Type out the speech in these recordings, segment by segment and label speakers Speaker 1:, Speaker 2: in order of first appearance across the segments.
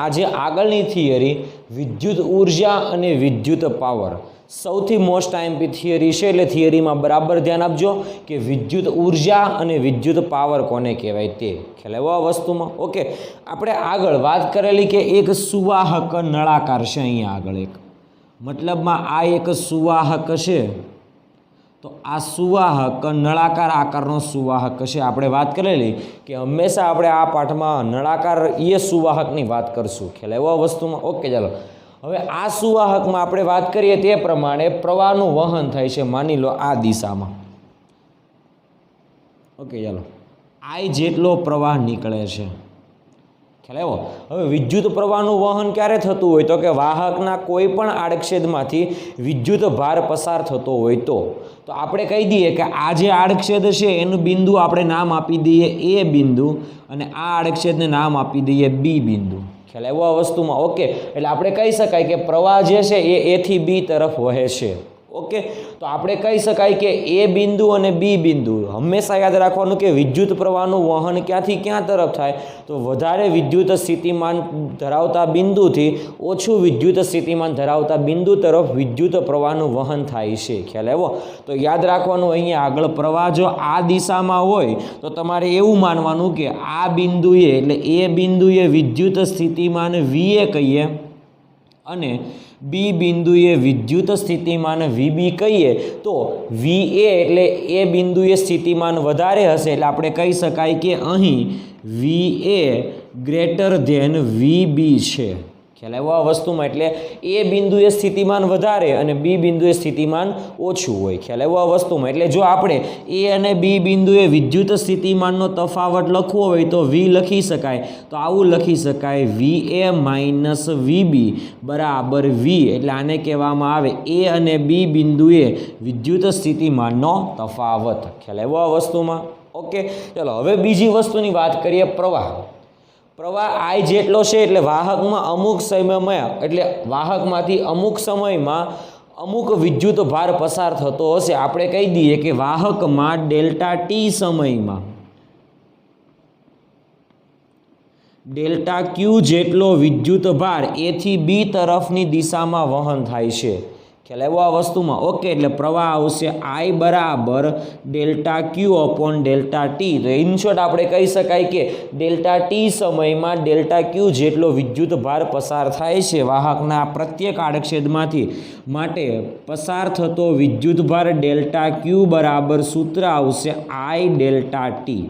Speaker 1: आज आगळनी थियरी विद्युत ऊर्जा अने विद्युत पावर सौथी मोस्ट आईएमपी थियरी है। एटले थियरी में बराबर ध्यान आपजो कि विद्युत ऊर्जा अने विद्युत पावर कोने कहेवाय ते ख्याल आव्यो आ वस्तुमां। ओके, आपणे आगळ वात करेली कि एक सुवाहक नळाकार छे। अहींया आगळ एक मतलबमां आ एक सुवाहक छे, तो आ सुवाहक नळाकार आकारनो सुवाहक छे। आपणे वात करेली कि हमेशा आपणे आ पाठमां नळाकार ए सुवाहकनी वात करशुं। ख्याल आव्यो आ वस्तुमां। ओके, चालो हवे आ सुवाहकमां आपणे वात करीए ते प्रमाणे प्रवाहनुं वहन थाय छे। मानी लो आ दिशामां। ओके, चालो आई जेटलो प्रवाह निकळे छे। ख्याल आव्यो? हवे विद्युत प्रवाहनुं वहन क्यारे थतुं होय तो कि वाहकना कोईपण आड़छेदमांथी विद्युत भार पसार थतो होय तो आपणे कही दीए कि आ जे आड़छेद छे एनुं बिंदु आपणे नाम आपी दईए ए बिंदु अने आ आड़छेदने नाम आपी दईए बी बिंदु। ख्याल आव्यो आ वस्तुमां? ओके, एटले आपणे कही शकाय कि प्रवाह जे छे ए थी बी तरफ वहे छे। ओके, तो आपणे कही शकाय कि ए बिंदु अने बी बिंदु हमेशा याद राखवानुं कि विद्युत प्रवाहनुं वहन क्यांथी क्यां तरफ थाय तो वधारे विद्युत स्थितिमान धरावता बिंदुथी ओछुं विद्युत स्थितिमान धरावता बिंदु तरफ विद्युत प्रवाहनुं वहन थाय छे। ख्याल आव्यो? तो याद राखवानुं अहींया आगळ प्रवाह जो आ दिशामां होय तो तमारे एवुं मानवानुं कि आ बिंदुए एटले ए बिंदुए विद्युत स्थितिमान वीए कहीए अने बी बिंदुए विद्युत स्थितिमान वीबी कहीए तो वीए एटले ए बिंदुए स्थितिमान वधारे हशे एटले आपणे कही शकाय कि अहीं वीए ग्रेटर देन वीबी छे। ख्याल आव्यो आ वस्तुमां? एटले ए बिंदुए स्थितिमान वधारे अने बी बिंदुए स्थितिमान ओछुं होय। ख्याल आव्यो आ वस्तुमां? एटले जो आपणे ए अने बी बिंदुए विद्युत स्थितिमाननो तफावत लखवो होय तो वी लखी शकाय। तो आवुं लखी शकाय वीए माइनस वीबी बराबर वी एटले आने कहेवामां आवे ए अने बी बिंदुए विद्युत स्थितिमाननो तफावत। ख्याल आव्यो आ वस्तुमां? ओके, चलो हवे बीजी वस्तुनी वात करीए प्रवाह। प्रवाह आई जेटलो छे एटले वाहकमां अमुक समयमां एटले वाहकमांथी अमुक समयमां अमुक विद्युत भार पसार थतो हशे। आपणे कही दीए कि वाहकमां डेल्टा टी समयमां डेल्टा क्यू जेटलो विद्युत भार ए थी बी तरफनी दिशामां वहन थाय छे। ख्याल आव्यो आ वस्तुमां? ओके, एटले प्रवाह आवशे आई बराबर delta Q upon delta T. तो इन शॉर्ट आपणे कही शकाय कि डेल्टा टी समयमां डेल्टा क्यू जेटलो विद्युत भार पसार थाय छे वाहकना प्रत्येक आड़छेदमांथी माटे पसार थतो विद्युत भार डेल्टा क्यू बराबर सूत्र आवशे आई डेल्टा टी।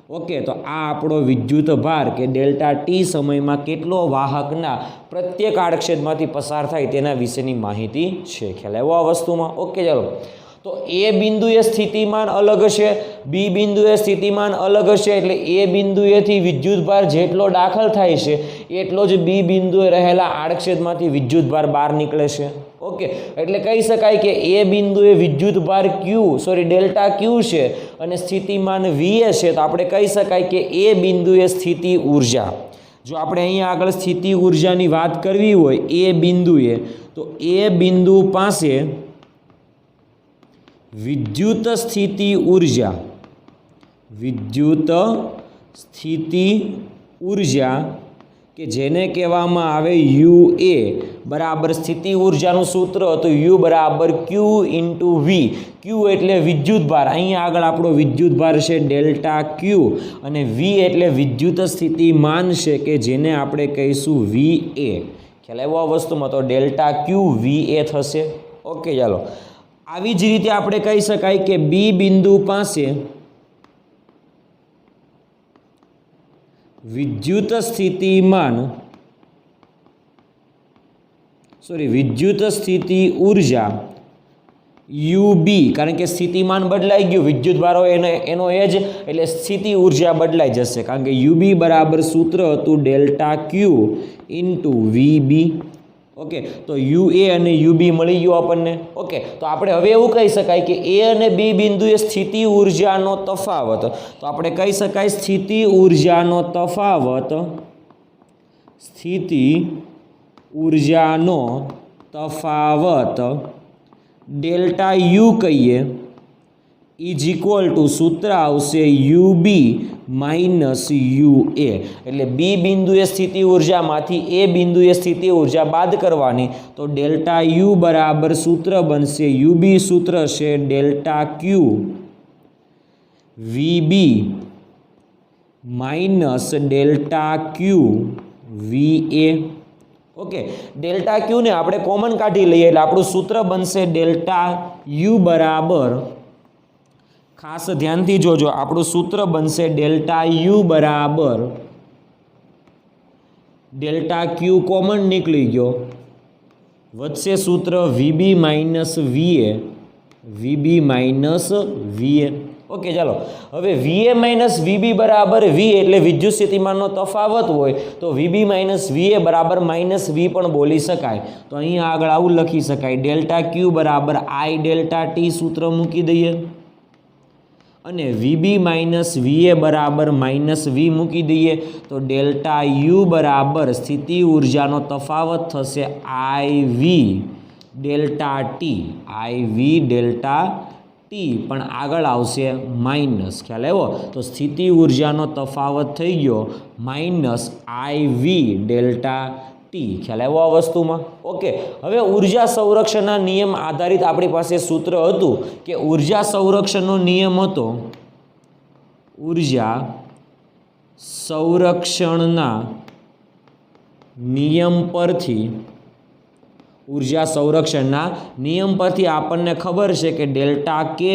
Speaker 1: ओके, तो आ आपणो विद्युत भार के डेल्टा टी समय में केटलो वाहकना प्रत्येक आड़छेदमांथी पसार थाय तेना विशेनी माहिती छे। ख्याल आव्यो आ वस्तुमां? ओके, चलो तो ए बिंदुए स्थितिमान अलग छे, बी बिंदुए स्थितिमान अलग छे एटले ए बिंदुएथी विद्युत भार जेटलो दाखल थाय छे एटलो ज बी बिंदुए रहेला आड़छेदमांथी विद्युत भार बहार निकळे छे। ओके, एटले कही शकाय कि ए बिंदुए विद्युत भार डेल्टा क्यू छे अने स्थितिमान वीए छे तो आपणे कही शकाय कि ए बिंदुए स्थिति ऊर्जा जो आपणे अहींया आगळ स्थिति ऊर्जानी वात करवी होय ए बिंदुए तो ए बिंदु पासे विद्युत स्थिति ऊर्जा के जेने कहेवामां आवे यू ए बराबर स्थिति ऊर्जानुं सूत्र तो यू बराबर क्यू इंटू वी। क्यू एटले विद्युत भार, अहींया आगळ आपणो विद्युत भार छे डेल्टा क्यू अने वी एटले विद्युत स्थितिमान छे के जेने आपणे कहीशुं वी ए। ख्याल आव्यो आ वस्तुमां? तो डेल्टा क्यू वी ए थशे। ओके, चालो આવી જ રીતે આપણે કહી શકાય કે બી બિંદુ પાસે વિદ્યુત સ્થિતિ ઊર્જા યુબી, કારણ કે સ્થિતિમાન બદલાઈ ગયું, વિદ્યુત ભાર હોય એનો એજ એટલે સ્થિતિ ઊર્જા બદલાઈ જશે, કારણ કે યુબી બરાબર સૂત્ર હતું ડેલ્ટા ક્યુ ઇન્ટુ વીબી। ओके, तो यू ए अने यू बी मळी गयो आपणने। ओके, तो आपणे हवे एवुं कही शकाय कि ए अने बी बिंदुए स्थिति ऊर्जानो तफावत, तो आपणे कही शकाय स्थिति ऊर्जानो तफावत डेल्टा यू कहीए ઇઝ ઇક્વલ ટુ સૂત્ર આવશે UB માઇનસ UA, એટલે બી બિંદુએ સ્થિતિ ઉર્જામાંથી એ બિંદુએ સ્થિતિ ઉર્જા બાદ કરવાની, તો ડેલ્ટા યુ બરાબર સૂત્ર બનશે UB સૂત્ર છે delta Q VB minus delta Q VA. Okay, delta ક્યુને આપણે કોમન કાઢી લઈએ એટલે આપણું સૂત્ર બનશે ડેલ્ટા યુ બરાબર, ખાસ ધ્યાનથી જોજો, આપણું સૂત્ર બનશે ડેલ્ટા યુ બરાબર ડેલ્ટા ક્યુ કોમન નીકળી ગયો, વધશે સૂત્ર VB માઇનસ VA. ઓકે, ચાલો હવે VA માઇનસ VB બરાબર V એટલે વિદ્યુત સ્થિતિમાનનો તફાવત હોય તો VB માઇનસ VA બરાબર માઇનસ V પણ બોલી શકાય. તો અહીંયા આગળ આવું લખી શકાય, ડેલ્ટા ક્યુ બરાબર I ડેલ્ટા ટી સૂત્ર મૂકી દઈએ અને VB માઇનસ VA બરાબર માઇનસ V મૂકી દઈએ તો ડેલ્ટા યુ બરાબર સ્થિતિ ઉર્જાનો તફાવત થશે IV delta T, IV delta T પણ આગળ આવશે માઇનસ. ખ્યાલ આવ્યો? તો સ્થિતિ ઉર્જાનો તફાવત થઈ ગયો માઇનસ IV ડેલ્ટા ટી. ખ્યાલ આવ્યો આ વસ્તુમાં? ઓકે, હવે ઉર્જા સંરક્ષણના નિયમ આધારિત આપણી પાસે સૂત્ર હતું કે ઉર્જા સંરક્ષણનો નિયમ હતો, ઉર્જા સંરક્ષણના નિયમ પરથી આપણને ખબર છે કે ડેલ્ટા કે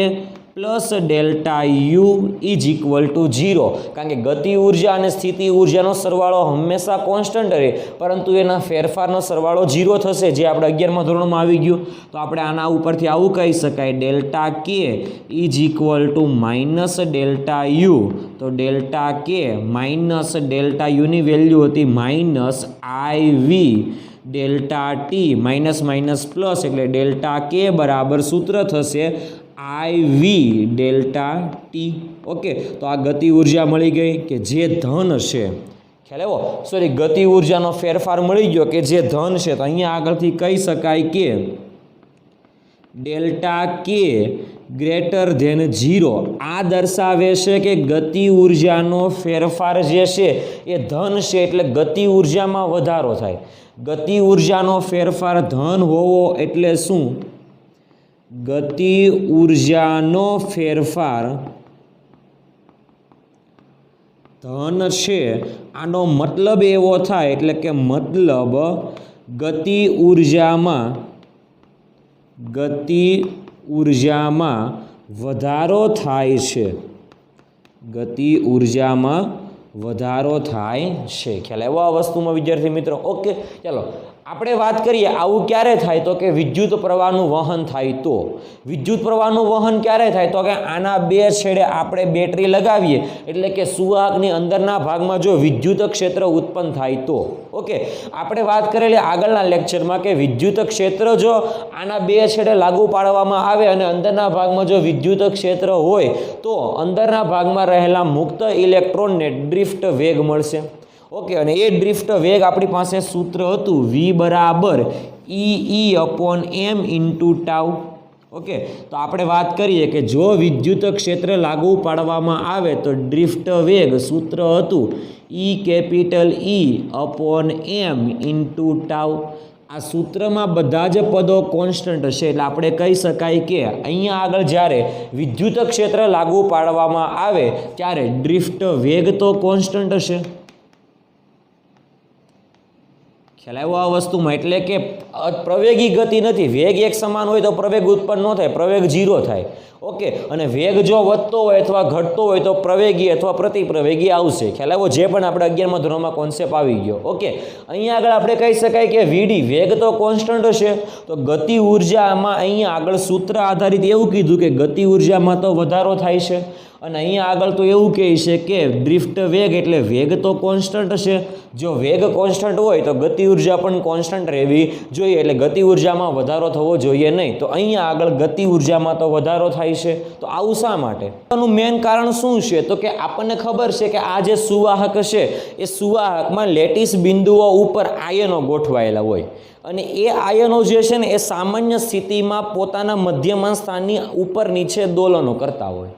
Speaker 1: plus delta you is equal two 0, કારણ કે ગતિ ઉર્જા અને સ્થિતિ ઉર્જાનો સરવાળો હંમેશા કોન્સ્ટન્ટ રહે, પરંતુ એના ફેરફારનો સરવાળો 0 થશે, જે આપણે 11મા ધોરણમાં આવી ગયું. તો આપણે આના ઉપરથી આવું કહી શકાય, ડેલ્ટા કે is equal two minus delta you. તો ડેલ્ટા કે માઇનસ ડેલ્ટા યુની વેલ્યુ હતી minus IV delta T, minus minus plus એટલે ડેલ્ટા કે બરાબર સૂત્ર થશે IV ડેલ્ટા ટી. ઓકે, તો આ ગતિ ઉર્જા મળી ગઈ કે જે ધન છે. ખ્યાલ આવ્યો? સોરી, ગતિ ઉર્જાનો ફેરફાર મળી ગયો કે જે ધન છે. તો અહીંયા આગળથી કહી શકાય કે ડેલ્ટા કે ગ્રેટર ધેન 0 આ દર્શાવે છે કે ગતિ ઉર્જાનો ફેરફાર જે છે એ ધન છે, એટલે ગતિ ઉર્જામાં વધારો થાય. ગતિ ઉર્જાનો ફેરફાર ધન હોવો એટલે શું? ગતિ ઉર્જાનો ફેરફાર ધન છે, આનો મતલબ એવો થાય, એટલે કે મતલબ ગતિ ઉર્જામાં વધારો થાય છે. ગતિ ઉર્જામાં વધારો થાય છે. ખ્યાલ આવ્યો આ વસ્તુમાં વિદ્યાર્થી મિત્રો? ઓકે, ચાલો આપણે વાત કરીએ આવું ક્યારે થાય તો કે વિદ્યુત પ્રવાહનું વહન થાય તો. વિદ્યુત પ્રવાહનું વહન ક્યારે થાય તો કે આના બે છેડે આપણે બેટરી લગાવીએ એટલે કે સુવાહકની અંદરના ભાગમાં જો વિદ્યુત ક્ષેત્ર ઉત્પન્ન થાય તો. ઓકે, આપણે વાત કરેલી આગળના લેક્ચરમાં કે વિદ્યુત ક્ષેત્ર જો આના બે છેડે લાગુ પાડવામાં આવે અને અંદરના ભાગમાં જો વિદ્યુત ક્ષેત્ર હોય તો અંદરના ભાગમાં રહેલા મુક્ત ઇલેક્ટ્રોનને ડ્રિફ્ટ વેગ મળશે. ઓકે, અને એ ડ્રિફ્ટ વેગ આપણી પાસે સૂત્ર હતું V બરાબર EE/m ઇન્ટુ ટાઉ. ઓકે, તો આપણે વાત કરીએ કે જો વિદ્યુત ક્ષેત્ર લાગુ પાડવામાં આવે તો ડ્રિફ્ટ વેગ સૂત્ર હતું E/m ઇન્ટુ ટાઉ. આ સૂત્રમાં બધા જ પદો કોન્સ્ટન્ટ હશે, એટલે આપણે કહી શકાય કે અહીંયા આગળ જ્યારે વિદ્યુત ક્ષેત્ર લાગુ પાડવામાં આવે ત્યારે ડ્રિફ્ટ વેગ તો કોન્સ્ટન્ટ હશે. ખ્યાલ આવ્યો આ વસ્તુમાં? એટલે કે પ્રવેગી ગતિ નથી, વેગ એક સમાન હોય તો પ્રવેગ ઉત્પન્ન ન થાય, પ્રવેગ 0 થાય. ઓકે, અને વેગ જો વધતો હોય અથવા ઘટતો હોય તો પ્રવેગી અથવા પ્રતિપ્રવેગી આવશે. ખ્યાલ આવ્યો? જે પણ આપણે 11મા ધોરણમાં કોન્સેપ્ટ આવી ગયો. ઓકે, અહીંયા આગળ આપણે કહી શકાય કે VD વેગ તો કોન્સ્ટન્ટ હશે, તો ગતિ ઉર્જામાં અહીંયા આગળ સૂત્ર આધારિત એવું કીધું કે ગતિ ઉર્જામાં તો વધારો થાય છે, અને અહીંયા આગળ તો એવું કહે છે કે ડ્રિફ્ટ વેગ એટલે વેગ તો કોન્સ્ટન્ટ હશે. જો વેગ કોન્સ્ટન્ટ હોય તો ગતિ ઉર્જા પણ કોન્સ્ટન્ટ રહેવી જોઈએ, એટલે ગતિ ઉર્જામાં વધારો થવો જોઈએ નહીં. તો અહીંયા આગળ ગતિ ઉર્જામાં તો વધારો થાય છે. તો આવું શા માટે? આનું મેઇન કારણ શું છે તો કે આપણને ખબર છે કે આ જે સુવાહક છે એ સુવાહકમાં લેટિસ બિંદુઓ ઉપર આયનો ગોઠવાયેલા હોય. અને એ આયનો જે છે ને એ સામાન્ય સ્થિતિમાં પોતાના મધ્યમાન સ્થાનની ઉપર નીચે દોલનો કરતા હોય.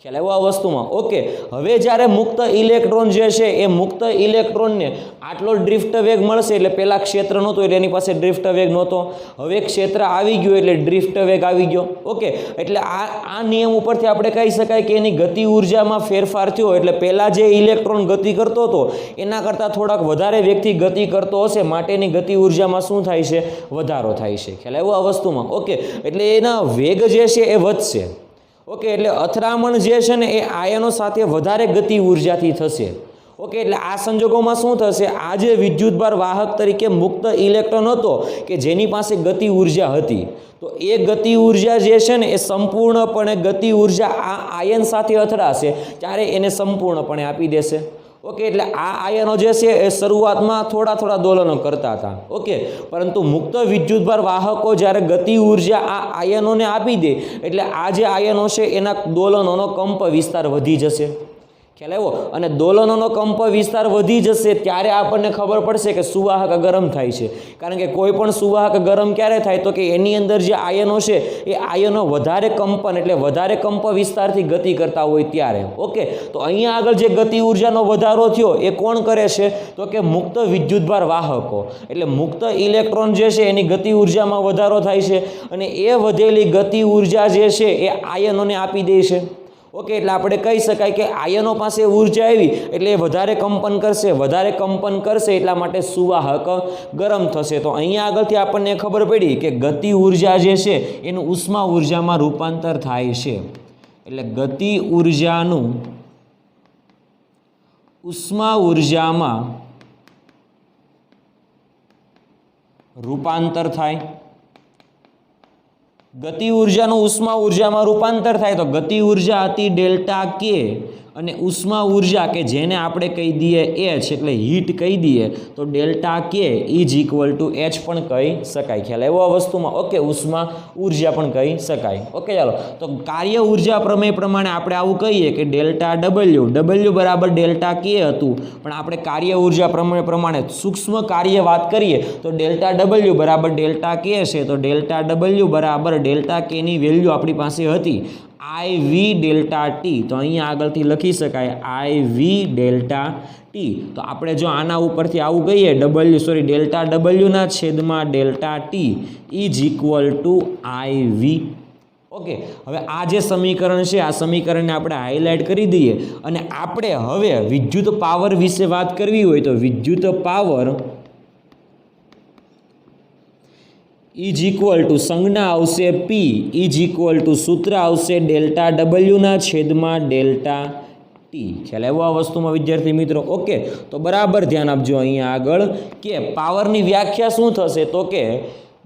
Speaker 1: ખ્યાલ આવ્યો આ વસ્તુમાં? ઓકે. હવે જ્યારે મુક્ત ઇલેક્ટ્રોન જે છે એ મુક્ત ઇલેક્ટ્રોનને આટલો ડ્રિફ્ટ વેગ મળશે, એટલે પહેલાં ક્ષેત્ર નહોતું એટલે એની પાસે ડ્રિફ્ટ વેગ નહોતો, હવે ક્ષેત્ર આવી ગયું એટલે ડ્રિફ્ટ વેગ આવી ગયો. ઓકે. એટલે આ નિયમ ઉપરથી આપણે કહી શકાય કે એની ગતિ ઉર્જામાં ફેરફાર થયો. એટલે પહેલાં જે ઇલેક્ટ્રોન ગતિ કરતો હતો એના કરતાં થોડાક વધારે વેગથી ગતિ કરતો હશે, માટે એની ગતિ ઉર્જામાં શું થાય છે? વધારો થાય છે. ખ્યાલ આવ્યો આ વસ્તુમાં? ઓકે. એટલે એના વેગ જે છે એ વધશે. ઓકે. એટલે અથડામણ જે છે ને એ આયનો સાથે વધારે ગતિ ઉર્જાથી થશે. ઓકે. એટલે આ સંજોગોમાં શું થશે? આ જે વિદ્યુતભાર વાહક તરીકે મુક્ત ઇલેક્ટ્રોન હતો કે જેની પાસે ગતિ ઉર્જા હતી, તો એ ગતિ ઉર્જા જે છે ને એ સંપૂર્ણપણે ગતિ ઉર્જા આ આયન સાથે અથડાશે ત્યારે એને સંપૂર્ણપણે આપી દેશે. ઓકે. એટલે આ આયનો જે છે એ શરૂઆતમાં થોડા થોડા દોલનો કરતા હતા. ઓકે. પરંતુ મુક્ત વિદ્યુતભાર વાહકો જ્યારે ગતિ ઉર્જા આ આયનોને આપી દે એટલે આ જે આયનો છે એના દોલનોનો કંપ વિસ્તાર વધી જશે. ખ્યાલ આવ્યો? અને દોલનોનો કંપ વિસ્તાર વધી જશે ત્યારે આપણને ખબર પડશે કે સુવાહક ગરમ થાય છે. કારણ કે કોઈ પણ સુવાહક ગરમ ક્યારે થાય? તો કે એની અંદર જે આયનો છે એ આયનો વધારે કંપન એટલે વધારે કંપ વિસ્તારથી ગતિ કરતા હોય ત્યારે. ઓકે. તો અહીંયા આગળ જે ગતિ ઉર્જાનો વધારો થયો એ કોણ કરે છે? તો કે મુક્ત વિદ્યુતભાર વાહકો. એટલે મુક્ત ઇલેક્ટ્રોન જે છે એની ગતિ ઉર્જામાં વધારો થાય છે અને એ વધેલી ગતિ ઉર્જા જે છે એ આયનોને આપી દે છે. ઓકે. એટલે આપણે કહી શકાય કે આયનો પાસે ઉર્જા આવી એટલે એ વધારે કંપન કરશે, વધારે કંપન કરશે એટલા માટે સુવાહક ગરમ થશે. તો અહીંયા આગળથી આપણને ખબર પડી કે ગતિ ઉર્જા જે છે એનું ઉષ્મા ઉર્જામાં રૂપાંતર થાય છે. એટલે ગતિ ઉર્જાનું ઉષ્મા ઉર્જામાં રૂપાંતર થાય. ગતિ ઉર્જાનું ઉષ્મા ઉર્જામાં રૂપાંતર થાય તો ગતિ ઉર્જા હતી ડેલ્ટા કે અને ઉષ્મા ઉર્જા કે જેને આપણે કહી દઈએ એચ એટલે હીટ કહી દઈએ તો ડેલ્ટા કે ઇઝ ઇક્વલ ટુ એચ પણ કહી શકાય. ખ્યાલ એવો આ વસ્તુમાં? ઓકે. ઉષ્મા ઉર્જા પણ કહી શકાય. ઓકે. ચાલો તો કાર્ય ઉર્જા પ્રમેય પ્રમાણે આપણે આવું કહીએ કે ડેલ્ટા ડબલ્યુ બરાબર ડેલ્ટા કે હતું, પણ આપણે કાર્ય ઉર્જા પ્રમેય પ્રમાણે સૂક્ષ્મ કાર્ય વાત કરીએ તો ડેલ્ટા ડબલ્યુ બરાબર ડેલ્ટા કે છે. તો ડેલ્ટા ડબલ્યુ બરાબર ડેલ્ટા કેની વેલ્યુ આપણી પાસે હતી IV ડેલ્ટા ટી. તો અહીંયા આગળથી લખી શકાય IV ડેલ્ટા ટી. તો આપણે જો આના ઉપરથી આવું કહીએ ડેલ્ટા ડબલ્યુના છેદમાં delta T is equal two IV. Okay. હવે આ જે સમીકરણ છે આ સમીકરણને આપણે હાઇલાઇટ કરી દઈએ અને આપણે હવે વિદ્યુત પાવર વિશે વાત કરવી હોય તો વિદ્યુત પાવર ઇઝ ઇક્વલ ટુ સંજ્ઞા આવશે P ઇઝ ઇક્વલ ટુ સૂત્ર આવશે ડેલ્ટા ડબલ્યુના છેદમાં ડેલ્ટા ટી. ખ્યાલ આવ્યો આ વસ્તુમાં વિદ્યાર્થી મિત્રો? ઓકે. તો બરાબર ધ્યાન આપજો અહીંયા આગળ કે પાવરની વ્યાખ્યા શું થશે? તો કે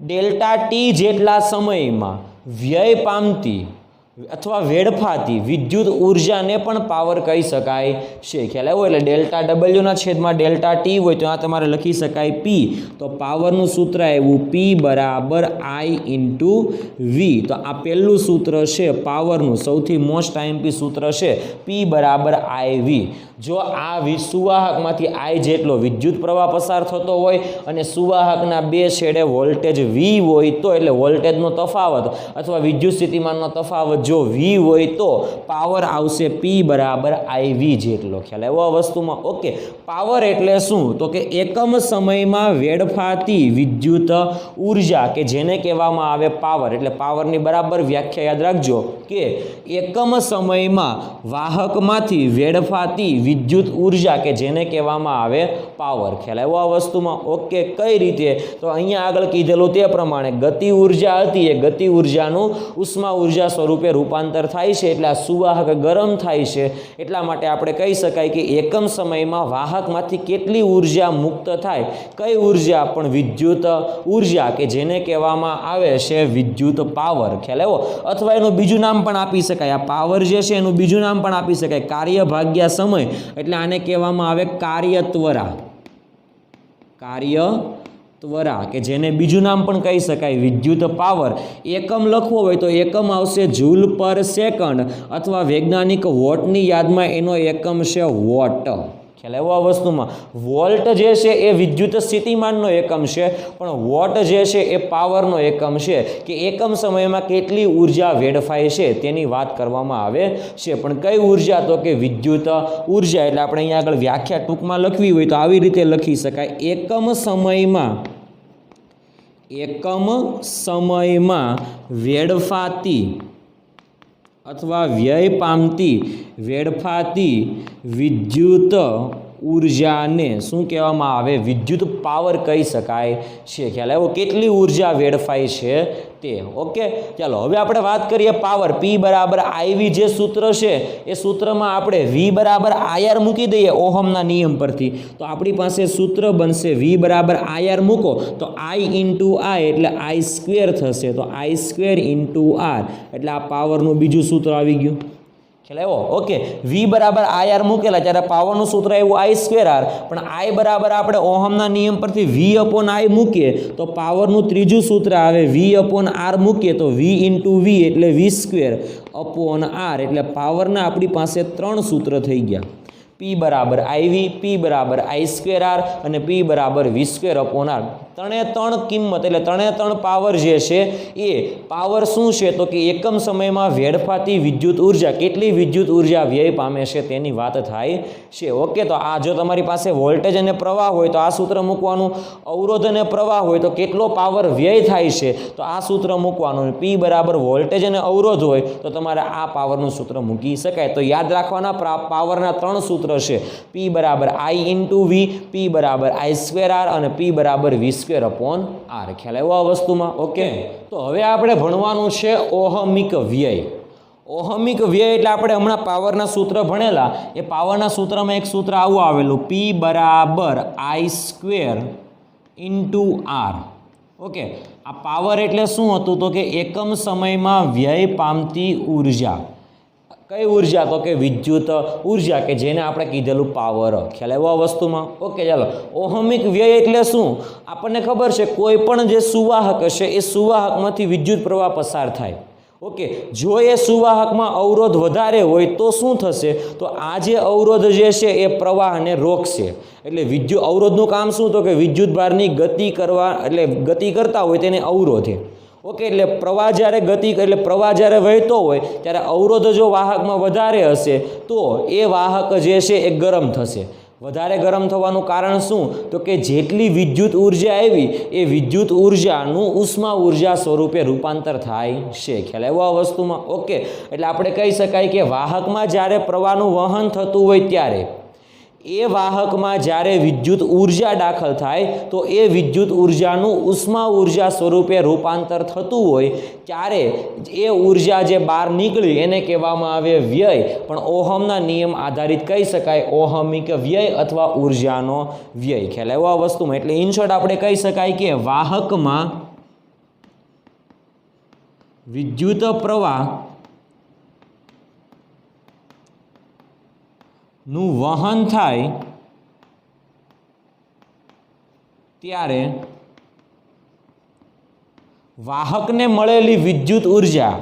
Speaker 1: ડેલ્ટા ટી જેટલા સમયમાં વ્યય પામતી અથવા વેડફાતી વિદ્યુત ઉર્જાને પણ પાવર કહી શકાય છે. ખ્યાલ આવ્યો? એટલે ડેલ્ટા ડબલ્યુના છેદમાં ડેલ્ટા ટી હોય તો આ તમારે લખી શકાય P. તો પાવરનું સૂત્ર આવ્યું P બરાબર I ઇન્ટુ V. તો આ પહેલું સૂત્ર છે પાવરનું, સૌથી મોસ્ટ આઈએમપી સૂત્ર છે P બરાબર IV. જો આ સુવાહકમાંથી I જેટલો વિદ્યુત પ્રવાહ પસાર થતો હોય અને સુવાહકના બે છેડે વોલ્ટેજ V હોય તો એટલે વોલ્ટેજનો તફાવત અથવા વિદ્યુત સ્થિતિમાનનો તફાવત જો V હોય તો પાવર આવશે P બરાબર IV જેટલો. ખ્યાલ આવ્યો આ વસ્તુમાં? ઓકે. પાવર એટલે શું? તો કે એકમ સમયમાં વેડફાતી વિદ્યુત ઉર્જા કે જેને કહેવામાં આવે પાવર. એટલે પાવરની બરાબર વ્યાખ્યા યાદ રાખજો કે એકમ સમયમાં વાહકમાંથી વેડફાતી વિદ્યુત ઉર્જા કે જેને કહેવામાં આવે પાવર. ખ્યાલ આવ્યો આ વસ્તુમાં? ઓકે. કઈ રીતે? તો અહીંયા આગળ કીધેલું તે પ્રમાણે ગતિ ઉર્જા હતી એ ગતિ ઉર્જાનું ઉષ્મા ઉર્જા સ્વરૂપે રૂપાંતર થાય છે એટલે આ સુવાહક ગરમ થાય છે. એટલા માટે આપણે કહી શકાય કે એકમ સમયમાં વાહકમાંથી કેટલી ઉર્જા મુક્ત થાય? કઈ ઉર્જા? પણ વિદ્યુત ઉર્જા કે જેને કહેવામાં આવે છે વિદ્યુત પાવર. ખ્યાલ આવ્યો? અથવા એનું બીજું નામ પણ આપી શકાય. આ પાવર જે છે એનું બીજું નામ પણ આપી શકાય કાર્ય ભાગ્યા સમય. એટલે આને કહેવામાં આવે કાર્યત્વરા. કાર્યત્વરા કે જેને બીજું નામ પણ કહી શકાય વિદ્યુત પાવર. એકમ લખવો હોય તો એકમ આવશે જૂલ પર સેકન્ડ અથવા વૈજ્ઞાનિક વોટની યાદમાં એનો એકમ છે વોટ. ખ્યાલ આવ્યો આ વસ્તુમાં? વોલ્ટ જે છે એ વિદ્યુત સ્થિતિમાનનો એકમ છે, પણ વોટ જે છે એ પાવરનો એકમ છે, કે એકમ સમયમાં કેટલી ઉર્જા વેડફાય છે તેની વાત કરવામાં આવે છે. પણ કઈ ઉર્જા? તો કે વિદ્યુત ઉર્જા. એટલે આપણે અહીંયા આગળ વ્યાખ્યા ટૂંકમાં લખવી હોય તો આવી રીતે લખી શકાય: એકમ સમયમાં વેડફાતી અથવા વ્યય પામતી વેડફાતી વિદ્યુત ઉર્જાને શું કહેવામાં આવે? વિદ્યુત પાવર કહી શકાય છે. ખ્યાલ આવ્યો? કેટલી ઉર્જા વેડફાય છે તે. ઓકે, ચાલો હવે આપણે વાત કરીએ પાવર. P બરાબર IV જે સૂત્ર છે એ સૂત્રમાં આપણે V બરાબર IR મૂકી દઈએ ઓહમના નિયમ પરથી, તો આપણી પાસે સૂત્ર બનશે V બરાબર IR મૂકો તો I ઇન્ટુ I એટલે I સ્ક્વેર થશે, તો I સ્ક્વેર ઇન્ટુ R એટલે આ પાવરનું બીજું સૂત્ર આવી ગયું. ખ્યાલ આવ્યો? ઓકે, V બરાબર IR મૂકેલા ત્યારે પાવરનું સૂત્ર આવ્યું I સ્ક્વેર R, પણ I બરાબર આપણે ઓહમના નિયમ પરથી V અપોન I મૂકીએ તો પાવરનું ત્રીજું સૂત્ર આવે V અપોન R મૂકીએ તો V ઇન્ટુ V એટલે V સ્ક્વેર અપોન R એટલે પાવરના આપણી પાસે 3 સૂત્ર થઈ ગયા. P બરાબર IV, P બરાબર I સ્ક્વેર R અને P બરાબર V સ્ક્વેર અપોન R. 3 કિંમત એટલે 3 પાવર જે છે એ પાવર શું છે? તો કે એકમ સમયમાં વેડફાતી વિદ્યુત ઉર્જા, કેટલી વિદ્યુત ઉર્જા વ્યય પામે છે તેની વાત થાય છે. ઓકે, તો આ જો તમારી પાસે વોલ્ટેજ અને પ્રવાહ હોય તો આ સૂત્ર મૂકવાનું, અવરોધ અને પ્રવાહ હોય તો કેટલો પાવર વ્યય થાય છે તો આ સૂત્ર મૂકવાનું. P બરાબર વોલ્ટેજ અને અવરોધ હોય તો તમારે આ પાવરનું સૂત્ર મૂકી શકાય. તો યાદ રાખવાના પાવરના 3 સૂત્ર છે: P બરાબર I ઇન્ટુ V, P બરાબર I સ્ક્વેર R અને P બરાબર V સ્ક્વેર અપોન R. ખ્યાલ આવ્યો આ વસ્તુમાં? ઓકે, તો હવે આપણે ભણવાનું છે ઓહમિક વ્યય. ઓહમિક વ્યય એટલે આપણે હમણાં પાવરના સૂત્ર ભણેલા, એ પાવરના સૂત્રમાં એક સૂત્ર આવું આવેલું: P બરાબર I square into R. Okay, આ પાવર એટલે શું હતું? તો કે એકમ સમયમાં વ્યય પામતી ઉર્જા. કઈ ઉર્જા? તો કે વિદ્યુત ઉર્જા, કે જેને આપણે કીધેલું પાવર. ખ્યાલ આવ્યો આ વસ્તુમાં? ઓકે, ચાલો. ઓહમિક વ્યય એટલે શું? આપણને ખબર છે કોઈ પણ જે સુવાહક હશે એ સુવાહકમાંથી વિદ્યુત પ્રવાહ પસાર થાય. ઓકે, જો એ સુવાહકમાં અવરોધ વધારે હોય તો શું થશે? તો આ જે અવરોધ જે છે એ પ્રવાહને રોકશે. એટલે અવરોધનું કામ શું? તો કે વિદ્યુત ભારની ગતિ કરવા, એટલે ગતિ કરતા હોય તેને અવરોધે. ઓકે, એટલે પ્રવાહ જ્યારે વહેતો હોય ત્યારે અવરોધ જો વાહકમાં વધારે હશે તો એ વાહક જે છે એ ગરમ થશે. વધારે ગરમ થવાનું કારણ શું? તો કે જેટલી વિદ્યુત ઉર્જા આવી એ વિદ્યુત ઉર્જાનું ઉષ્મા ઉર્જા સ્વરૂપે રૂપાંતર થાય છે. ખ્યાલ આવ્યો આ વસ્તુમાં? ઓકે, એટલે આપણે કહી શકાય કે વાહકમાં જ્યારે પ્રવાહનું વહન થતું હોય ત્યારે એ વાહકમાં જ્યારે વિદ્યુત ઉર્જા દાખલ થાય તો એ વિદ્યુત ઉર્જાનું ઉષ્મા ઉર્જા સ્વરૂપે રૂપાંતર થતું હોય ત્યારે એ ઉર્જા જે બહાર નીકળી એને કહેવામાં આવે વ્યય. પણ ઓહમના નિયમ આધારિત કહી શકાય ઓહમિક વ્યય અથવા ઉર્જાનો વ્યય. ખ્યાલ આવ્યો આ વસ્તુમાં? એટલે ઇન શોર્ટ આપણે કહી શકાય કે વાહકમાં વિદ્યુત પ્રવાહ નું વહન થાય ત્યારે વાહકને મળેલી વિદ્યુત ઉર્જા,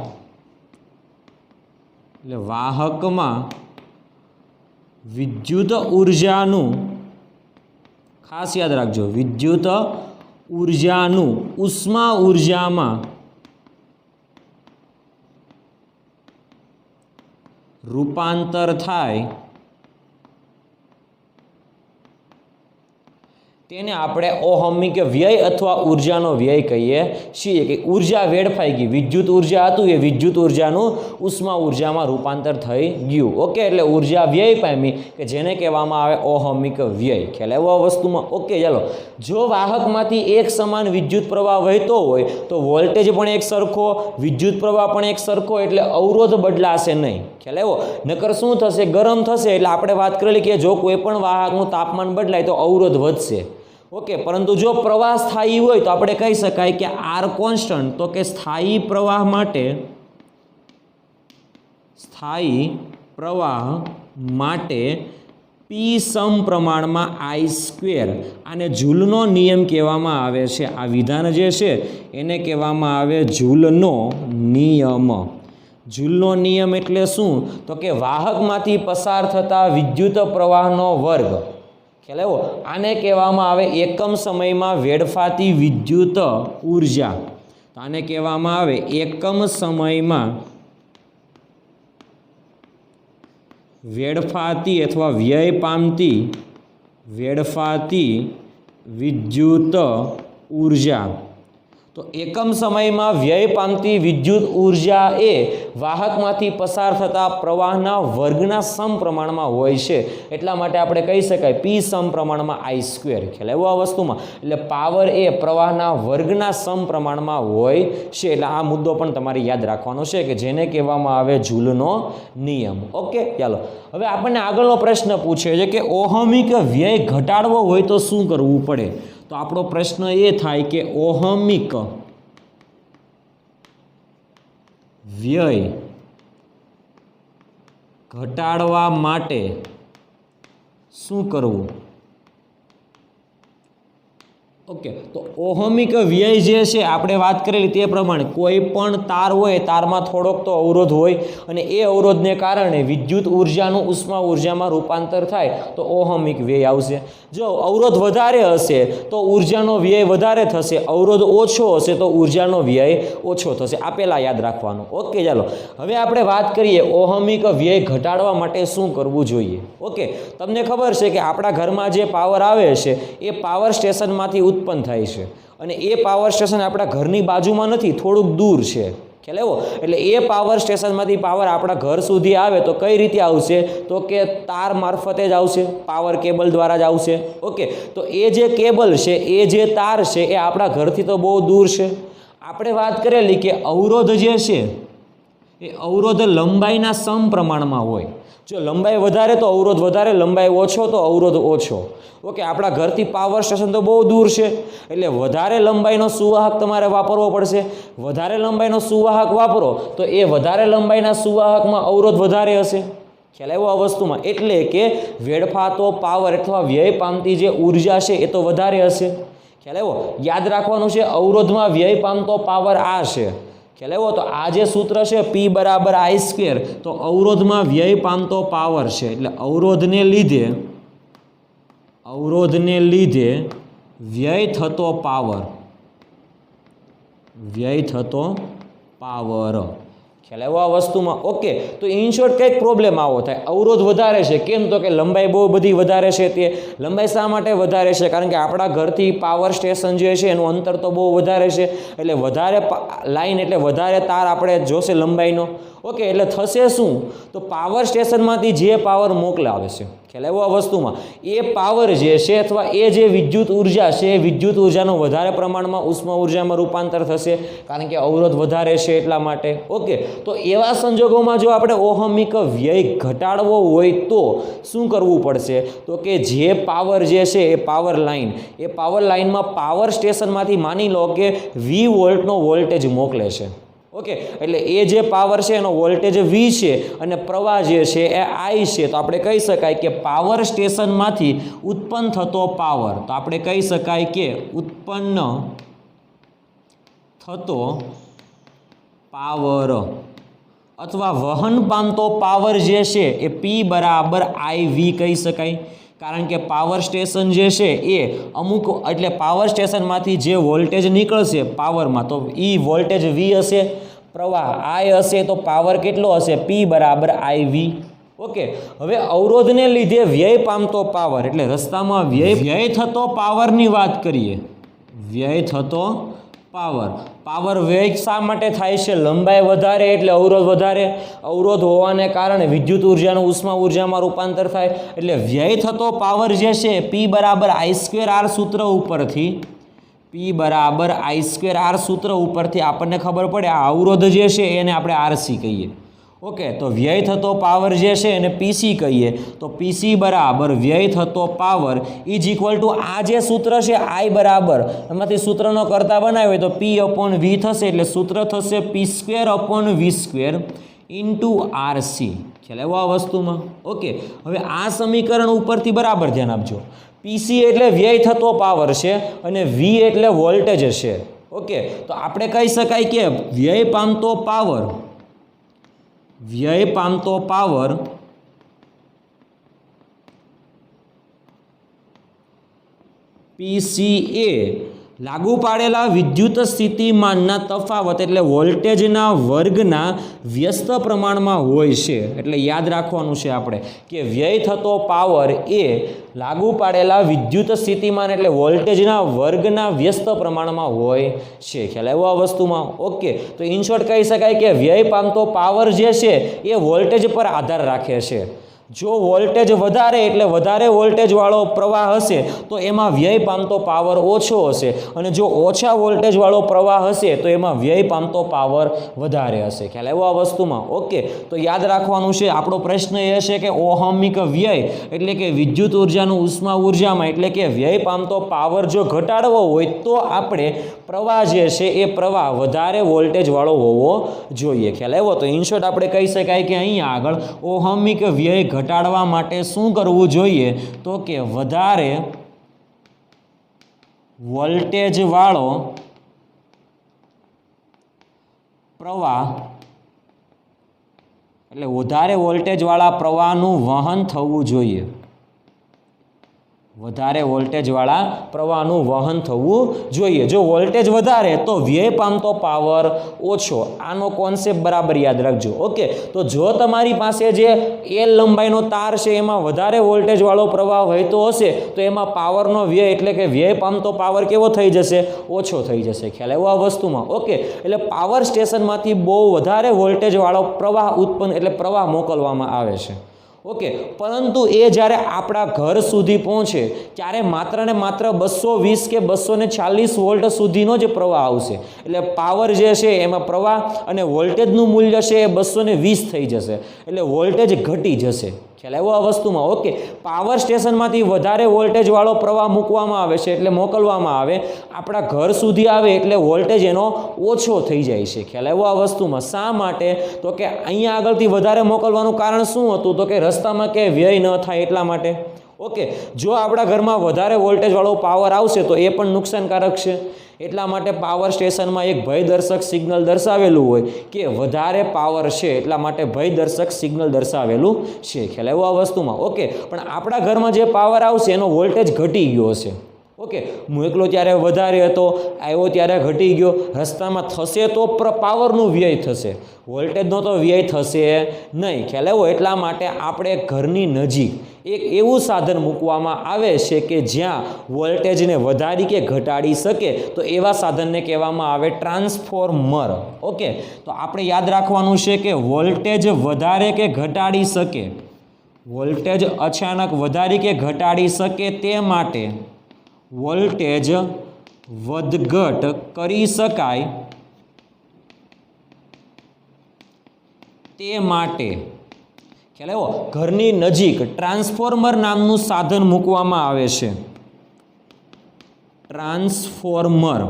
Speaker 1: એટલે વાહકમાં વિદ્યુત ઉર્જાનું, ખાસ યાદ રાખજો, વિદ્યુત ઉર્જાનું ઉષ્મા ઉર્જામાં રૂપાંતર થાય તેને આપણે ઓહમિક વ્યય અથવા ઉર્જાનો વ્યય કહીએ છીએ. કે ઉર્જા વેડફાઈ ગઈ, વિદ્યુત ઉર્જા હતું એ વિદ્યુત ઉર્જાનું ઉષ્મા ઉર્જામાં રૂપાંતર થઈ ગયું. ઓકે, એટલે ઉર્જા વ્યય પામી કે જેને કહેવામાં આવે ઓહમિક વ્યય. ખ્યાલ આવ્યો આ વસ્તુમાં? ઓકે, ચાલો. જો વાહકમાંથી એક સમાન વિદ્યુત પ્રવાહ વહેતો હોય તો વોલ્ટેજ પણ એક સરખો, વિદ્યુત પ્રવાહ પણ એક સરખો, એટલે અવરોધ બદલાશે નહીં. ખ્યાલ આવ્યો? નકર શું થશે? ગરમ થશે. એટલે આપણે વાત કરેલી કે જો કોઈ પણ વાહકનું તાપમાન બદલાય તો અવરોધ વધશે. ઓકે, પરંતુ જો પ્રવાહ સ્થાયી હોય તો આપણે કહી શકાય કે આર કોન્સ્ટન્ટ, તો કે સ્થાયી પ્રવાહ માટે પી સમપ્રમાણમાં આઈ સ્ક્વેર, આને જૂલનો નિયમ કહેવામાં આવે છે. આ વિધાન જે છે એને કહેવામાં આવે જૂલનો નિયમ. જૂલનો નિયમ એટલે શું? તો કે વાહકમાંથી પસાર થતા વિદ્યુત પ્રવાહનો વર્ગ ખ્યાલ આવ્યો? આને કહેવામાં આવે એકમ સમયમાં વેડફાતી વિદ્યુત ઉર્જા. તો આને કહેવામાં આવે એકમ સમયમાં વેડફાતી અથવા વ્યય પામતી વિદ્યુત ઉર્જા. તો એકમ સમયમાં વ્યય પામતી વિદ્યુત ઉર્જા એ વાહકમાંથી પસાર થતા પ્રવાહના વર્ગના સમપ્રમાણમાં હોય છે. એટલા માટે આપણે કહી શકાય P સમપ્રમાણમાં I². ખ્યાલ આવ્યો આ વસ્તુમાં? એટલે પાવર એ પ્રવાહના વર્ગના સમપ્રમાણમાં હોય છે. એટલે આ મુદ્દો પણ તમારે યાદ રાખવાનો છે કે જેને કહેવામાં આવે જૂલનો નિયમ. ઓકે, ચાલો હવે આપણને આગળનો પ્રશ્ન પૂછે છે કે ઓહમિક વ્યય ઘટાડવો હોય તો શું કરવું પડે? તો આપણો પ્રશ્ન એ થાય કે ઓહમિક વ્યય ઘટાડવા માટે શું કરવું? ઓકે, તો ઓહમિક વ્યય જે છે આપણે વાત કરેલી તે પ્રમાણે કોઈ પણ તાર હોય, તારમાં થોડોક તો અવરોધ હોય અને એ અવરોધને કારણે વિદ્યુત ઉર્જાનું ઉષ્મા ઉર્જામાં રૂપાંતર થાય તો ઓહમિક વ્યય આવશે. જો અવરોધ વધારે હશે તો ઉર્જાનો વ્યય વધારે થશે, અવરોધ ઓછો હશે તો ઉર્જાનો વ્યય ઓછો થશે. આ પહેલાં યાદ રાખવાનું. ઓકે, ચાલો હવે આપણે વાત કરીએ ઓહમિક વ્યય ઘટાડવા માટે શું કરવું જોઈએ. ઓકે, તમને ખબર છે કે આપણા ઘરમાં જે પાવર આવે છે એ પાવર સ્ટેશનમાંથી ઉત્પન્ન થાય છે અને એ પાવર સ્ટેશન આપણા ઘરની બાજુમાં નથી, થોડુંક દૂર છે. ખ્યાલ આવ્યો? એટલે એ પાવર સ્ટેશનમાંથી પાવર આપણા ઘર સુધી આવે તો કઈ રીતે આવશે? તો કે તાર મારફતે જ આવશે, પાવર કેબલ દ્વારા જ આવશે. ઓકે, તો એ જે કેબલ છે, એ જે તાર છે એ આપણા ઘરથી તો બહુ દૂર છે. આપણે વાત કરેલી કે અવરોધ જે છે એ અવરોધ લંબાઈના સમપ્રમાણમાં હોય. જો લંબાઈ વધારે તો અવરોધ વધારે, લંબાઈ ઓછો તો અવરોધ ઓછો. ઓકે, આપણા ઘરથી પાવર સ્ટેશન તો બહુ દૂર છે એટલે વધારે લંબાઈનો સુવાહક તમારે વાપરવો પડશે. વધારે લંબાઈનો સુવાહક વાપરો તો એ વધારે લંબાઈના સુવાહકમાં અવરોધ વધારે હશે. ખ્યાલ આવ્યો આ વસ્તુમાં? એટલે કે વેડફાતો પાવર અથવા વ્યય પામતી જે ઉર્જા છે એ તો વધારે હશે. ખ્યાલ આવ્યો? યાદ રાખવાનું છે અવરોધમાં વ્યય પામતો પાવર આ છે. ખ્યાલ આવ્યો? તો આ જે સૂત્ર છે P બરાબર I², તો અવરોધમાં વ્યય પામતો પાવર છે એટલે અવરોધને લીધે વ્યય થતો પાવર. ખ્યાલ આવ્યો આ વસ્તુમાં? ઓકે, તો ઇન શોર્ટ કંઈક પ્રોબ્લેમ આવો થાય, અવરોધ વધારે છે. કેમ? તો કે લંબાઈ બહુ બધી વધારે છે. તે લંબાઈ શા માટે વધારે છે? કારણ કે આપણા ઘરથી પાવર સ્ટેશન જે છે એનું અંતર તો બહુ વધારે છે એટલે વધારે લાઈન એટલે વધારે તાર આપણે જોશે લંબાઈનો. ઓકે, એટલે થશે શું? તો પાવર સ્ટેશનમાંથી જે પાવર મોકલાવે છે, ખ્યાલ આવ્યો આ વસ્તુમાં, એ પાવર જે છે અથવા એ જે વિદ્યુત ઉર્જા છે એ વિદ્યુત ઉર્જાનું વધારે પ્રમાણમાં ઉષ્મા ઉર્જામાં રૂપાંતર થશે કારણ કે અવરોધ વધારે છે એટલા માટે. ઓકે, તો એવા સંજોગોમાં જો આપણે ઓહમિક વ્યય ઘટાડવો હોય તો શું કરવું પડશે? તો કે જે પાવર જે છે એ પાવર લાઇનમાં પાવર સ્ટેશનમાંથી માની લો કે 20 વોલ્ટનો વોલ્ટેજ મોકલે છે. ઓકે, એટલે એ જે પાવર છે એનો વોલ્ટેજ V છે અને પ્રવાહ જે છે એ I છે. તો આપણે કહી શકાય કે પાવર સ્ટેશનમાંથી ઉત્પન્ન થતો પાવર, તો આપણે કહી શકાય કે ઉત્પન્ન થતો પાવર અથવા વહન પામતો પાવર જે છે એ P બરાબર IV કહી શકાય. કારણ કે પાવર સ્ટેશન જે છે એ અમુક એટલે પાવર સ્ટેશનમાંથી જે વોલ્ટેજ નીકળશે પાવરમાં તો એ વોલ્ટેજ V હશે, પ્રવાહ I હશે, તો પાવર કેટલો હશે? P બરાબર IV. ઓકે, હવે અવરોધને લીધે વ્યય પામતો પાવર એટલે રસ્તામાં વ્યય થતો પાવરની વાત કરીએ. વ્યય થતો પાવર વ્યય શા માટે થાય છે? લંબાઈ વધારે એટલે અવરોધ વધારે, અવરોધ હોવાને કારણે વિદ્યુત ઉર્જાનું ઉષ્મા ઉર્જામાં રૂપાંતર થાય એટલે વ્યય થતો પાવર જે છે P બરાબર I²R સૂત્ર ઉપરથી આપણને ખબર પડે આ અવરોધ જે છે એને આપણે RC કહીએ. ઓકે, તો વ્યય થતો પાવર જે છે એને PC કહીએ. તો PC બરાબર વ્યય થતો પાવર ઇઝ ઇક્વલ ટુ આ જે સૂત્ર છે I બરાબર એમાંથી સૂત્રનો કરતા બનાવ્યો તો P/V થશે એટલે સૂત્ર થશે P²/V² ઇન્ટુ RC. ખ્યાલ આવ્યો આ વસ્તુમાં? ઓકે, હવે આ સમીકરણ ઉપરથી બરાબર ધ્યાન આપજો. PC એટલે વ્યય થતો પાવર છે અને V એટલે વોલ્ટેજ છે. ઓકે, તો આપણે કહી શકાય કે વ્યય પામતો પાવર પીસી એ લાગુ પાડેલા વિદ્યુત સ્થિતિમાનના તફાવત એટલે વોલ્ટેજના વર્ગના વ્યસ્ત પ્રમાણમાં હોય છે. એટલે યાદ રાખવાનું છે આપણે કે વ્યય થતો પાવર એ લાગુ પાડેલા વિદ્યુત સ્થિતિમાન એટલે વોલ્ટેજના વર્ગના વ્યસ્ત પ્રમાણમાં હોય છે. ખ્યાલ આવ્યો આ વસ્તુમાં? ઓકે, તો ઇન શોર્ટ કહી શકાય કે વ્યય પામતો પાવર જે છે એ વોલ્ટેજ પર આધાર રાખે છે. જો વોલ્ટેજ વધારે એટલે વધારે વોલ્ટેજવાળો પ્રવાહ હશે તો એમાં વ્યય પામતો પાવર ઓછો હશે, અને જો ઓછા વોલ્ટેજવાળો પ્રવાહ હશે તો એમાં વ્યય પામતો પાવર વધારે હશે. ખ્યાલ આવ્યો આ વસ્તુમાં? ઓકે, તો યાદ રાખવાનું છે. આપણો પ્રશ્ન એ હશે કે ઓહમિક વ્યય એટલે કે વિદ્યુત ઉર્જાનું ઉષ્મા ઉર્જામાં એટલે કે વ્યય પામતો પાવર જો ઘટાડવો હોય તો આપણે પ્રવાહ જે છે એ પ્રવાહ વધારે વોલ્ટેજવાળો હોવો જોઈએ. ખ્યાલ આવ્યો? તો ઇન શોર્ટ આપણે કહી શકાય કે અહીંયા આગળ ઓહમિક વ્યય ઘટાડવા માટે શું કરવું જોઈએ? તો કે વધારે વોલ્ટેજવાળો પ્રવાહ એટલે વધારે વોલ્ટેજવાળા પ્રવાહનું વહન થવું જોઈએ. વધારે વોલ્ટેજવાળા પ્રવાહનું વહન થવું જોઈએ. જો વોલ્ટેજ વધારે તો વ્યય પામતો પાવર ઓછો. આનો કોન્સેપ્ટ બરાબર યાદ રાખજો. ઓકે, તો જો તમારી પાસે જે એલ લંબાઈનો તાર છે એમાં વધારે વોલ્ટેજવાળો પ્રવાહ વહેતો હશે તો એમાં પાવરનો વ્યય એટલે કે વ્યય પામતો પાવર કેવો થઈ જશે? ઓછો થઈ જશે. ખ્યાલ આવ્યો આ વસ્તુમાં? ઓકે, એટલે પાવર સ્ટેશનમાંથી બહુ વધારે વોલ્ટેજવાળો પ્રવાહ ઉત્પન્ન એટલે પ્રવાહ મોકલવામાં આવે છે. ઓકે, પરંતુ એ જ્યારે આપણા ઘર સુધી પહોંચે ત્યારે માત્ર ને માત્ર 220 કે 240 વોલ્ટ સુધીનો જ પ્રવાહ આવશે. એટલે પાવર જે છે એમાં પ્રવાહ અને વોલ્ટેજનું મૂલ્ય છે એ 220 થઈ જશે. એટલે વોલ્ટેજ ઘટી જશે. ખ્યાલ આવ્યો આ વસ્તુમાં? ઓકે, પાવર સ્ટેશનમાંથી વધારે વોલ્ટેજવાળો પ્રવાહ મૂકવામાં આવે છે એટલે મોકલવામાં આવે, આપણા ઘર સુધી આવે એટલે વોલ્ટેજ એનો ઓછો થઈ જાય છે. ખ્યાલ આવ્યો આ વસ્તુમાં? શા માટે? તો કે અહીંયા આગળથી વધારે મોકલવાનું કારણ શું હતું? તો કે રસ્તામાં કે વ્યય ન થાય એટલા માટે. ઓકે, જો આપણા ઘરમાં વધારે વોલ્ટેજવાળો પાવર આવશે તો એ પણ નુકસાનકારક છે. એટલા માટે પાવર સ્ટેશનમાં એક ભયદર્શક સિગ્નલ દર્શાવેલું હોય કે વધારે પાવર છે એટલા માટે ભયદર્શક સિગ્નલ દર્શાવેલું છે. ખ્યાલ આવ્યો આ વસ્તુમાં? ઓકે, પણ આપણા ઘરમાં જે પાવર આવશે એનો વોલ્ટેજ ઘટી ગયો હશે. ઓકે, મોકલો ત્યારે વધારે હતો, આવ્યો ત્યારે ઘટી ગયો. રસ્તામાં થશે તો પાવરનું વ્યય થશે, વોલ્ટેજનો તો વ્યય થશે નહીં. ખ્યાલ આવ્યો? એટલા માટે આપણે ઘરની નજીક એક એવું સાધન મૂકવામાં આવે છે કે જ્યાં વોલ્ટેજને વધારી કે ઘટાડી શકે, તો એવા સાધનને કહેવામાં આવે ટ્રાન્સફોર્મર. ઓકે, તો આપણે યાદ રાખવાનું છે કે વોલ્ટેજ વધારે કે ઘટાડી શકે, વોલ્ટેજ અચાનક વધારી કે ઘટાડી શકે તે માટે વોલ્ટેજ વધઘટ કરી શકાય તે માટે ખ્યાલ આવ્યો? ઘરની નજીક ટ્રાન્સફોર્મર નામનું સાધન મૂકવામાં આવે છે. ટ્રાન્સફોર્મર.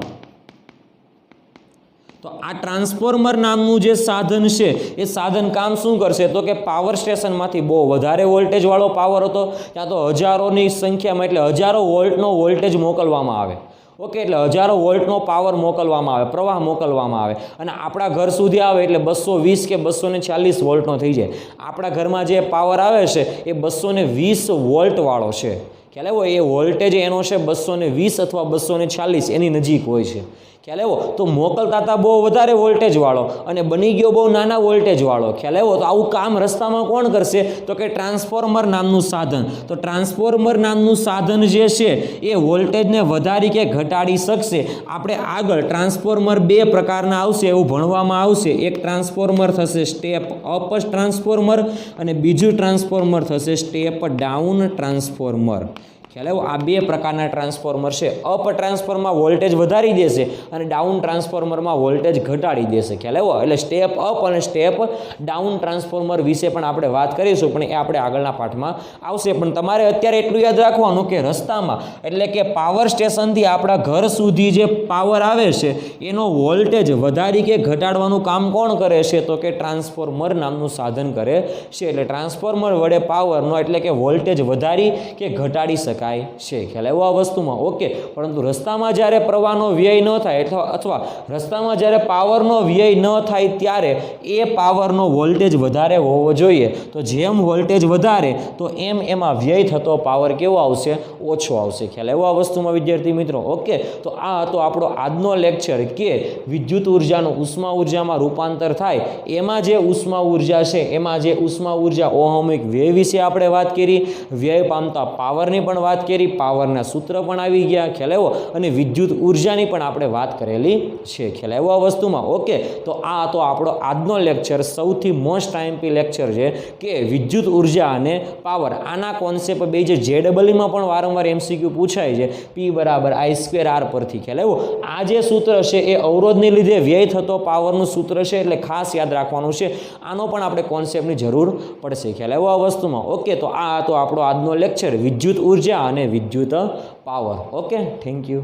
Speaker 1: તો આ ટ્રાન્સફોર્મર નામનું જે સાધન છે એ સાધન કામ શું કરશે? તો કે પાવર સ્ટેશનમાંથી બહુ વધારે વોલ્ટેજવાળો પાવર હતો, ત્યાં તો હજારોની સંખ્યામાં એટલે હજારો વોલ્ટનો વોલ્ટેજ મોકલવામાં આવે. ઓકે, એટલે હજારો વોલ્ટનો પાવર મોકલવામાં આવે, પ્રવાહ મોકલવામાં આવે, અને આપણા ઘર સુધી આવે એટલે 220 કે 240 વોલ્ટનો થઈ જાય. આપણા ઘરમાં જે પાવર આવે છે એ 220 વોલ્ટવાળો છે. ખ્યાલ આવ્યો? એ વોલ્ટેજ એનો છે 220 અથવા 240 એની નજીક હોય છે. ખ્યાલ આવ્યો? તો મોકલતા હતા બહુ વધારે વોલ્ટેજવાળો અને બની ગયો બહુ નાના વોલ્ટેજવાળો. ખ્યાલ આવ્યો? તો આવું કામ રસ્તામાં કોણ કરશે? તો કે ટ્રાન્સફોર્મર નામનું સાધન. તો ટ્રાન્સફોર્મર નામનું સાધન જે છે એ વોલ્ટેજને વધારી કે ઘટાડી શકશે. આપણે આગળ ટ્રાન્સફોર્મર 2 પ્રકારના આવશે એવું ભણવામાં આવશે. એક ટ્રાન્સફોર્મર થશે સ્ટેપ અપ ટ્રાન્સફોર્મર અને બીજું ટ્રાન્સફોર્મર થશે સ્ટેપ ડાઉન ટ્રાન્સફોર્મર. ખ્યાલ આવ્યો? આ 2 પ્રકારના ટ્રાન્સફોર્મર છે. અપ ટ્રાન્સફોર્મરમાં વોલ્ટેજ વધારી દેશે અને ડાઉન ટ્રાન્સફોર્મરમાં વોલ્ટેજ ઘટાડી દેશે. ખ્યાલ આવ્યો? એટલે સ્ટેપ અપ અને સ્ટેપ ડાઉન ટ્રાન્સફોર્મર વિશે પણ આપણે વાત કરીશું, પણ એ આપણે આગળના પાઠમાં આવશે. પણ તમારે અત્યારે એટલું યાદ રાખવાનું કે રસ્તામાં એટલે કે પાવર સ્ટેશનથી આપણા ઘર સુધી જે પાવર આવે છે એનો વોલ્ટેજ વધારી કે ઘટાડવાનું કામ કોણ કરે છે? તો કે ટ્રાન્સફોર્મર નામનું સાધન કરે છે. એટલે ટ્રાન્સફોર્મર વડે પાવરનો એટલે કે વોલ્ટેજ વધારી કે ઘટાડી શકાય શકાય છે. ખ્યાલ આવ્યો આ વસ્તુમાં? ઓકે. પરંતુ રસ્તામાં જ્યારે પ્રવાહનો વ્યય ન થાય અથવા રસ્તામાં જ્યારે પાવરનો વ્યય ન થાય ત્યારે એ પાવરનો વોલ્ટેજ વધારે હોવો જોઈએ. તો જેમ વોલ્ટેજ વધારે તો એમાં વ્યય થતો પાવર કેવો આવશે? ઓછો આવશે. ખ્યાલ આવ્યો આ વસ્તુમાં વિદ્યાર્થી મિત્રો? ઓકે. તો આ હતો આપણો આજનો લેક્ચર કે વિદ્યુત ઉર્જાનું ઉષ્મા ઉર્જામાં રૂપાંતર થાય એમાં જે ઉષ્મા ઉર્જા છે એમાં જે ઉષ્મા ઉર્જા ઓહમિક વ્યય વિશે આપણે વાત કરી, વ્યય પામતા પાવરની પણ વાત કરી, પાવરના સૂત્ર પણ આવી ગયા. ખ્યાલ આવ્યો? અને વિદ્યુત ઉર્જાની પણ આપણે વાત કરેલી છે. ખ્યાલ આવ્યો આ વસ્તુમાં? ઓકે. તો આ હતો આપણો આજનો લેક્ચર, સૌથી મોસ્ટ આઈએમપી લેક્ચર છે કે વિદ્યુત ઉર્જા અને પાવર. આના કોન્સેપ્ટ બે જે JEE-માં પણ વારંવાર MCQ પૂછાય છે, P=I²R પરથી. ખ્યાલ આવ્યો? આ જે સૂત્ર છે એ અવરોધને લીધે વ્યય થતો પાવરનું સૂત્ર છે, એટલે ખાસ યાદ રાખવાનું છે. આનો પણ આપણે કોન્સેપ્ટની જરૂર પડશે. ખ્યાલ આવ્યો આ વસ્તુમાં? ઓકે. તો આ હતો આપણો આજનો લેક્ચર, વિદ્યુત ઉર્જા અને વિદ્યુત પાવર. ઓકે. Thank you.